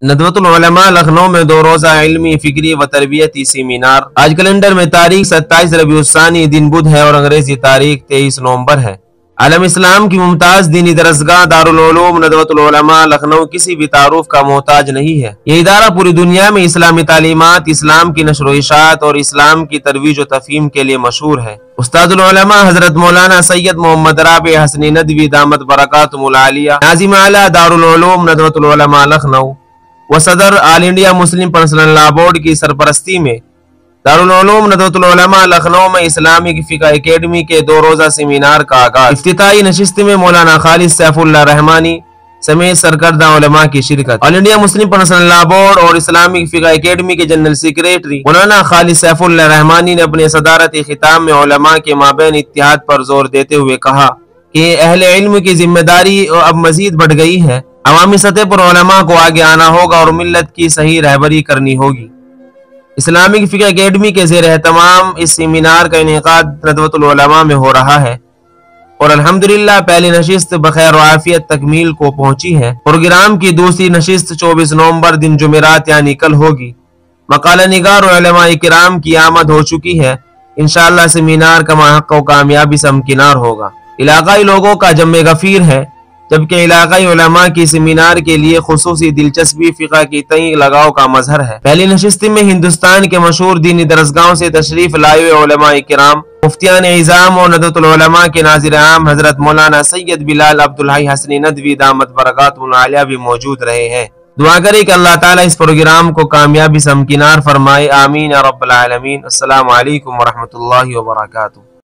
ندوۃ العلماء لکھنؤ میں 2 روزہ علمی فکری و تربیتی سیمینار۔ آج کیلنڈر میں تاریخ 27 ربیع الثانی دن بدھ ہے اور انگریزی تاریخ 23 نومبر ہے۔ عالم اسلام کی ممتاز دینی درسگاہ دارالعلوم ندوۃ العلماء لکھنؤ کسی بھی تعارف کا محتاج نہیں ہے۔ یہ ادارہ پوری دنیا میں اسلامی تعلیمات، اسلام کی نشر و اشاعت اور اسلام کی ترویج و تفہیم کے لیے مشہور ہے۔ استاد العلماء حضرت مولانا سید محمد رابع حسنی ندوی دامت برکاتہم العالیہ، ناظم اعلیٰ دارالعلوم ندوۃ العلماء لکھنؤ و صدر آل انڈیا مسلم پرسنل لا بورڈ کی سرپرستی میں دارالعلوم ندوۃ العلماء لکھنؤ میں اسلامک فقہ اکیڈمی کے 2 روزہ سیمینار کا آغاز۔ افتتاحی نشست میں مولانا خالد سیف اللہ رحمانی سمیت سرکردہ علماء کی شرکت۔ آل انڈیا مسلم پرسنل لا بورڈ اور اسلامک فقہ اکیڈمی کے جنرل سیکریٹری مولانا خالد سیف اللہ رحمانی نے اپنے صدارتی خطاب میں علماء کے مابین اتحاد پر زور دیتے ہوئے کہا کہ اہل علم کی ذمہ داری اب مزید بڑھ گئی ہے۔ عوامی سطح پر علماء کو آگے آنا ہوگا اور ملت کی صحیح رہبری کرنی ہوگی۔ اسلامک فقہ اکیڈمی کے زیر اہتمام اس سیمینار کا انعقاد ندوۃ العلماء میں ہو رہا ہے اور الحمدللہ پہلی نشست بخیر و عافیت تکمیل کو پہنچی ہے۔ پروگرام کی دوسری نشست 24 نومبر دن جمعرات یعنی کل ہوگی۔ مقالہ نگار و علماء کرام کی آمد ہو چکی ہے۔ انشاءاللہ سیمینار کا محقق و کامیابی سے ہمکنار ہوگا۔ علاقائی لوگوں کا جمع غفیر ہے، جبکہ علاقائی علماء کی سیمینار کے لیے خصوصی دلچسپی فقہ کی تئیں لگاؤ کا مظہر ہے۔ پہلی نشست میں ہندوستان کے مشہور دینی درسگاہوں سے تشریف لائے ہوئے علماء کرام، مفتیان اعظام اور ندوۃ العلماء کے ناظر عام حضرت مولانا سید بلال عبدالحی حسنی ندوی دامت برکاتہم العالیہ بھی موجود رہے ہیں۔ دعا کریں کہ اللہ تعالیٰ اس پروگرام کو کامیابی سے ہمکنار فرمائے، آمین یا رب العالمین۔ السلام علیکم ورحمۃ اللہ وبرکاتہ۔